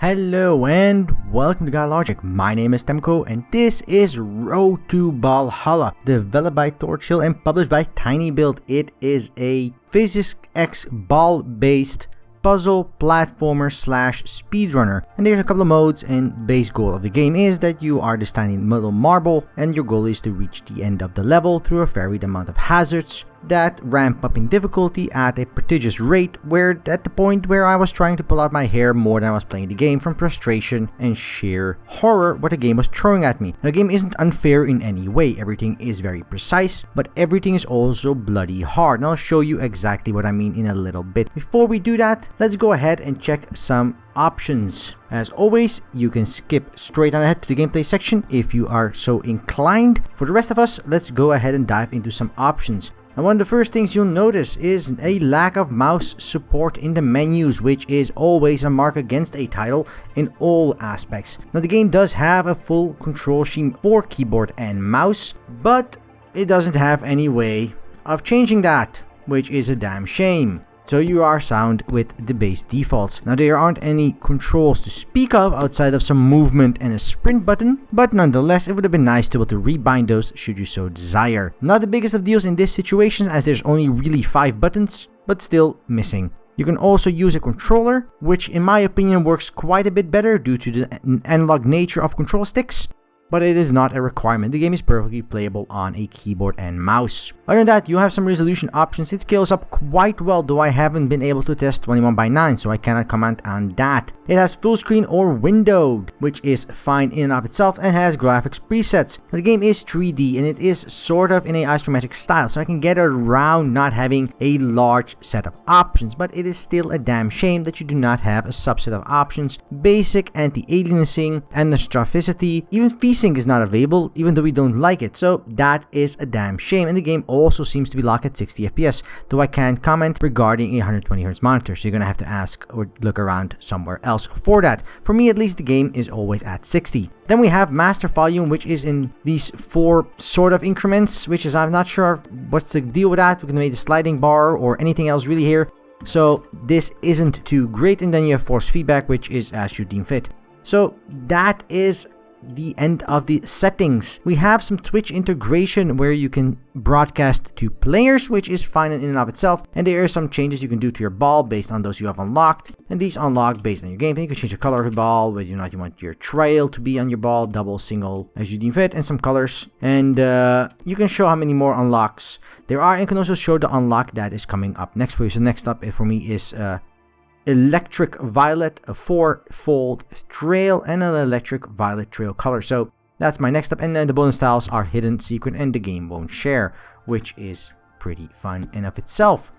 Hello and welcome to GuyLogic. My name is Temco and this is Road to Ballhalla, developed by Torchill and published by TinyBuild. It is a Physics X ball-based puzzle platformer slash speedrunner, and there's a couple of modes, and base goal of the game is that you are this tiny little marble and your goal is to reach the end of the level through a varied amount of hazards that ramp up in difficulty at a prodigious rate, where at the point where I was trying to pull out my hair more than I was playing the game from frustration and sheer horror what the game was throwing at me. Now, the game isn't unfair in any way, everything is very precise, but everything is also bloody hard, and I'll show you exactly what I mean in a little bit. Before we do that, let's go ahead and check some options. As always, you can skip straight on ahead to the gameplay section if you are so inclined. For the rest of us, let's go ahead and dive into some options. And one of the first things you'll notice is a lack of mouse support in the menus, which is always a mark against a title in all aspects. Now, the game does have a full control scheme for keyboard and mouse, but it doesn't have any way of changing that, which is a damn shame. So you are sound with the base defaults. Now, there aren't any controls to speak of outside of some movement and a sprint button, but nonetheless it would have been nice to be able to rebind those should you so desire. Not the biggest of deals in this situation, as there's only really 5 buttons, but still missing. You can also use a controller, which in my opinion works quite a bit better due to the analog nature of control sticks, but it is not a requirement. The game is perfectly playable on a keyboard and mouse. Other than that, you have some resolution options. It scales up quite well, though I haven't been able to test 21:9, so I cannot comment on that. It has full screen or windowed, which is fine in and of itself, and has graphics presets. The game is 3D and it is sort of in a isometric style, so I can get around not having a large set of options, but it is still a damn shame that you do not have a subset of options. Basic anti-aliasing and the straphicity, even feasting is not available, even though we don't like it, so that is a damn shame. And the game also seems to be locked at 60 FPS, though I can't comment regarding a 120Hz monitor, so you're gonna have to ask or look around somewhere else for that. For me at least, the game is always at 60. Then we have master volume, which is in these 4 sort of increments, which is, I'm not sure what's the deal with that. We can make the sliding bar or anything else really here, so this isn't too great. And then you have force feedback, which is as you deem fit. So that is the end of the settings. We have some Twitch integration where you can broadcast to players, which is fine in and of itself, and there are some changes you can do to your ball based on those you have unlocked, and these unlock based on your gameplay. You can change the color of your ball, whether or not you want your trail to be on your ball, double, single, as you deem fit, and some colors, and you can show how many more unlocks there are, and can also show the unlock that is coming up next for you. So next up for me is electric violet, a 4-fold trail, and an electric violet trail color. So that's my next up, and then the bonus tiles are hidden, secret, and the game won't share, which is pretty fun in of itself.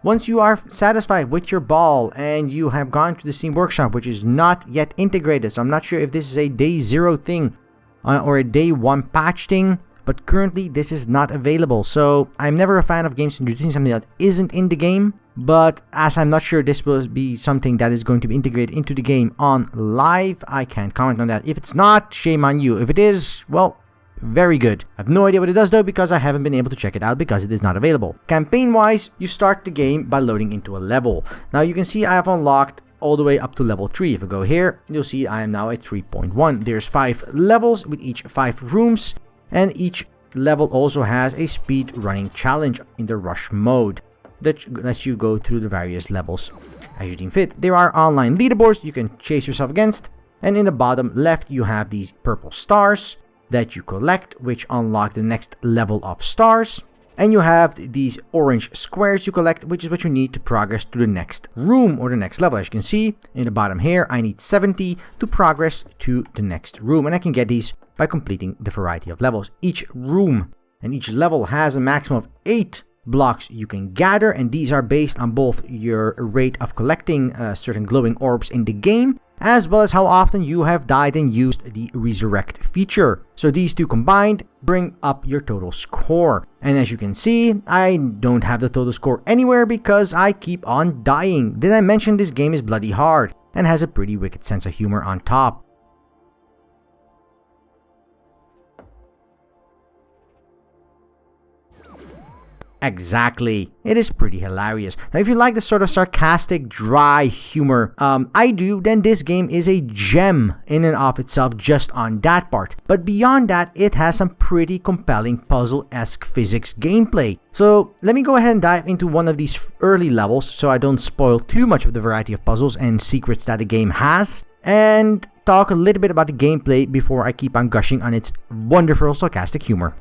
Once you are satisfied with your ball and you have gone to the Steam Workshop, which is not yet integrated, so I'm not sure if this is a day 0 thing or a day 1 patch thing, but currently this is not available. So I'm never a fan of games introducing something that isn't in the game, but as I'm not sure this will be something that is going to be integrated into the game on live, I can't comment on that. If it's not, shame on you. If it is, well, very good. I have no idea what it does though, because I haven't been able to check it out because it is not available. Campaign wise, you start the game by loading into a level. Now you can see I have unlocked all the way up to level 3. If I go here, you'll see I am now at 3.1. There's 5 levels with each 5 rooms, and each level also has a speed running challenge in the rush mode that lets you go through the various levels as you deem fit. There are online leaderboards you can chase yourself against, and in the bottom left you have these purple stars that you collect, which unlock the next level of stars, and you have these orange squares you collect, which is what you need to progress to the next room or the next level. As you can see in the bottom here, I need 70 to progress to the next room, and I can get these by completing the variety of levels. Each room and each level has a maximum of 8 blocks you can gather, and these are based on both your rate of collecting certain glowing orbs in the game, as well as how often you have died and used the resurrect feature. So these two combined bring up your total score. And as you can see, I don't have the total score anywhere because I keep on dying. Did I mention this game is bloody hard and has a pretty wicked sense of humor on top? Exactly. It is pretty hilarious. Now, if you like this sort of sarcastic, dry humor, I do, then this game is a gem in and of itself just on that part. But beyond that, it has some pretty compelling puzzle-esque physics gameplay. So let me go ahead and dive into one of these early levels so I don't spoil too much of the variety of puzzles and secrets that the game has, and talk a little bit about the gameplay before I keep on gushing on its wonderful sarcastic humor.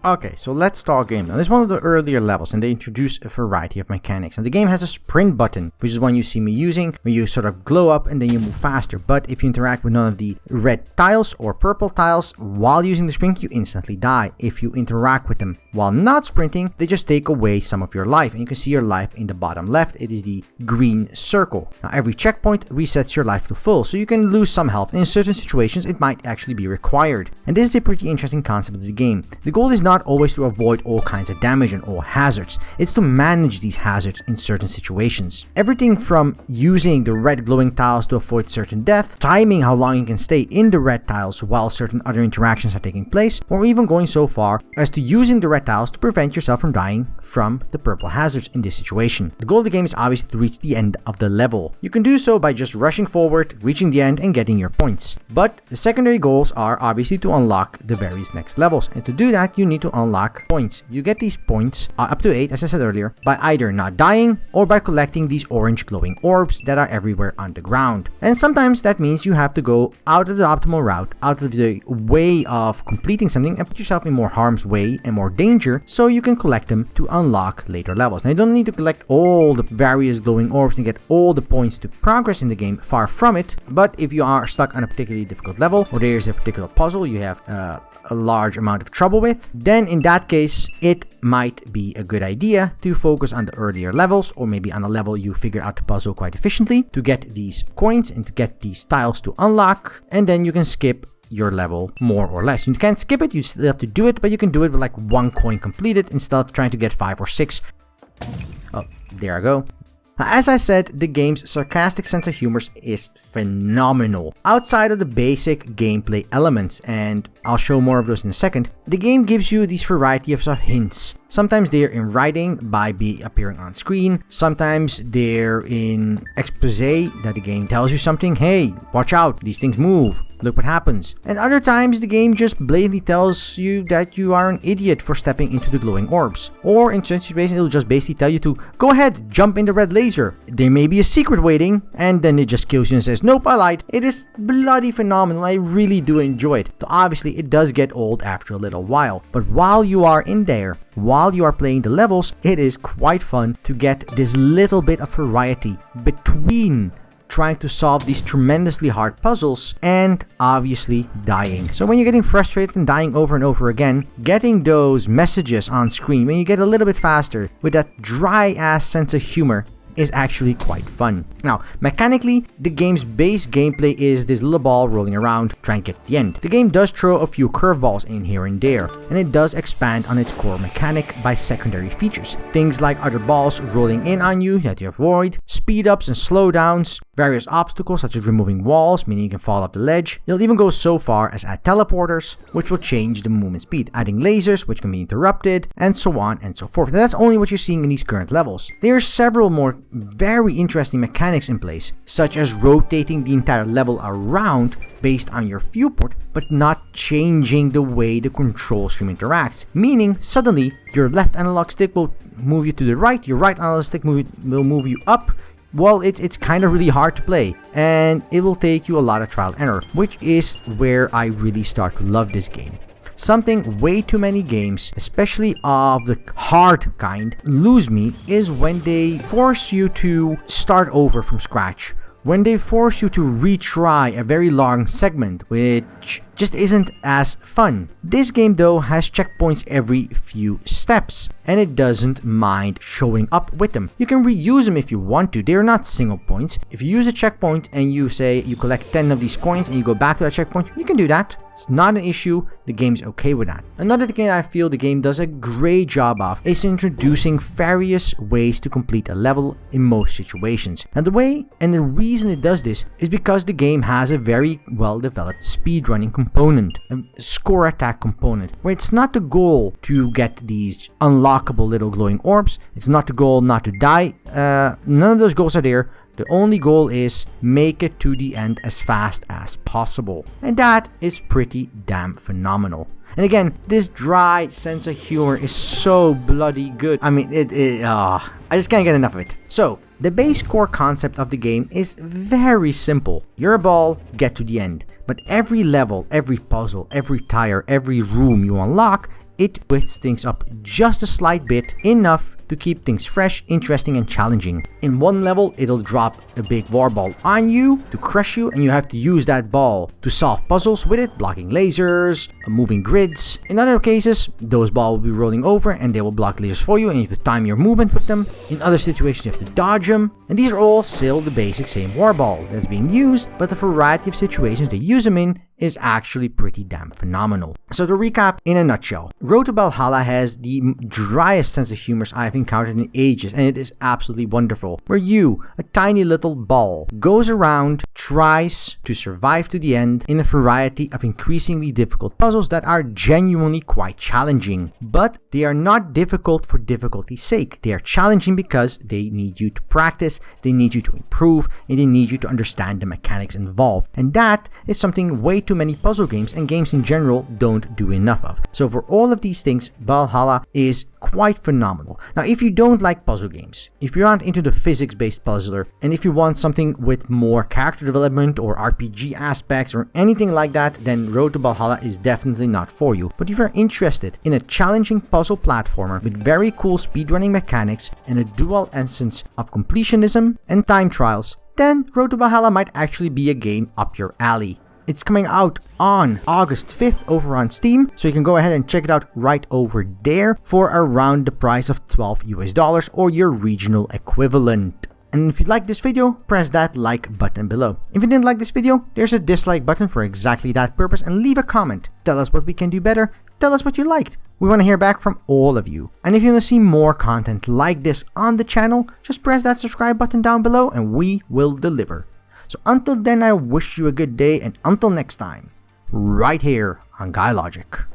Okay, so let's talk game now. This is one of the earlier levels, and they introduce a variety of mechanics. And the game has a sprint button, which is one you see me using, where you sort of glow up and then you move faster. But if you interact with none of the red tiles or purple tiles while using the sprint, you instantly die. If you interact with them while not sprinting, they just take away some of your life. And you can see your life in the bottom left. It is the green circle. Now, every checkpoint resets your life to full, so you can lose some health. And in certain situations, it might actually be required. And this is a pretty interesting concept of the game. The goal is not always to avoid all kinds of damage and all hazards. It's to manage these hazards in certain situations. Everything from using the red glowing tiles to avoid certain death, timing how long you can stay in the red tiles while certain other interactions are taking place, or even going so far as to using the red tiles to prevent yourself from dying from the purple hazards in this situation. The goal of the game is obviously to reach the end of the level. You can do so by just rushing forward, reaching the end, and getting your points. But the secondary goals are obviously to unlock the various next levels, and to do that you need to unlock points. You get these points, up to 8 as I said earlier, by either not dying or by collecting these orange glowing orbs that are everywhere on the ground. And sometimes that means you have to go out of the optimal route, out of the way of completing something, and put yourself in more harm's way and more danger so you can collect them to unlock later levels. Now, you don't need to collect all the various glowing orbs and get all the points to progress in the game, far from it. But if you are stuck on a particularly difficult level, or there's a particular puzzle you have a large amount of trouble with, then in that case it might be a good idea to focus on the earlier levels, or maybe on a level you figure out the puzzle quite efficiently, to get these coins and to get these tiles to unlock, and then you can skip your level more or less. You can't skip it, you still have to do it, but you can do it with like 1 coin completed instead of trying to get 5 or 6. Oh, there I go. As I said, the game's sarcastic sense of humor is phenomenal. Outside of the basic gameplay elements, and I'll show more of those in a second, the game gives you these variety of hints. Sometimes they're in writing by appearing on screen. Sometimes they're in expose that the game tells you something. Hey, watch out, these things move. Look what happens. And other times the game just blatantly tells you that you are an idiot for stepping into the glowing orbs. Or in certain situations it'll just basically tell you to go ahead, jump in the red laser. There may be a secret waiting, and then it just kills you and says, nope, I lied. It is bloody phenomenal. I really do enjoy it. So obviously it does get old after a little while. But while you are in there, while you are playing the levels, it is quite fun to get this little bit of variety between trying to solve these tremendously hard puzzles and obviously dying. So when you're getting frustrated and dying over and over again, getting those messages on screen when you get a little bit faster with that dry ass sense of humor is actually quite fun. Now, mechanically, the game's base gameplay is this little ball rolling around trying to get to the end. The game does throw a few curveballs in here and there, and it does expand on its core mechanic by secondary features. Things like other balls rolling in on you that you avoid, speed ups and slowdowns, various obstacles such as removing walls, meaning you can fall off the ledge. You'll even go so far as add teleporters, which will change the movement speed, adding lasers, which can be interrupted, and so on and so forth. And that's only what you're seeing in these current levels. There are several more very interesting mechanics in place, such as rotating the entire level around based on your viewport, but not changing the way the control scheme interacts. Meaning, suddenly, your left analog stick will move you to the right, your right analog stick will move you up. Well, it's kind of really hard to play, and it will take you a lot of trial and error, which is where I really start to love this game. Something way too many games, especially of the hard kind, lose me is when they force you to start over from scratch. When they force you to retry a very long segment, which just isn't as fun. This game though has checkpoints every few steps, and it doesn't mind showing up with them. You can reuse them if you want to. They're not single points. If you use a checkpoint and you say you collect 10 of these coins and you go back to that checkpoint, you can do that. It's not an issue. The game's okay with that. Another thing I feel the game does a great job of is introducing various ways to complete a level in most situations. And the reason it does this is because the game has a very well developed speedrunning component, a score attack component, where it's not the goal to get these unlockable little glowing orbs. It's not the goal not to die. None of those goals are there. The only goal is make it to the end as fast as possible. And that is pretty damn phenomenal. And again, this dry sense of humor is so bloody good. I mean, I just can't get enough of it. So, the base core concept of the game is very simple. You're a ball, get to the end. But every level, every puzzle, every tire, every room you unlock, it twists things up just a slight bit, enough to keep things fresh, interesting, and challenging. In one level, it'll drop a big war ball on you to crush you, and you have to use that ball to solve puzzles with it, blocking lasers, moving grids. In other cases, those balls will be rolling over and they will block lasers for you, and you have to time your movement with them. In other situations, you have to dodge them. And these are all still the basic same war ball that's being used, but the variety of situations they use them in is actually pretty damn phenomenal. So to recap in a nutshell, Road to Ballhalla has the driest sense of humor I've encountered in ages, and it is absolutely wonderful. Where you, a tiny little ball, goes around, tries to survive to the end in a variety of increasingly difficult puzzles that are genuinely quite challenging. But they are not difficult for difficulty's sake. They are challenging because they need you to practice, they need you to improve, and they need you to understand the mechanics involved. And that is something way too many puzzle games and games in general don't do enough of. So for all of these things, Ballhalla is quite phenomenal. Now, if you don't like puzzle games, if you aren't into the physics-based puzzler, and if you want something with more character development or RPG aspects or anything like that, then Road to Ballhalla is definitely not for you. But if you're interested in a challenging puzzle platformer with very cool speedrunning mechanics and a dual essence of completionism and time trials, then Road to Ballhalla might actually be a game up your alley. It's coming out on August 5th over on Steam, so you can go ahead and check it out right over there for around the price of $12 or your regional equivalent. And if you like this video, press that like button below. If you didn't like this video, there's a dislike button for exactly that purpose, and leave a comment. Tell us what we can do better, tell us what you liked. We want to hear back from all of you. And if you want to see more content like this on the channel, just press that subscribe button down below and we will deliver. So until then, I wish you a good day, and until next time, right here on GuyLogic.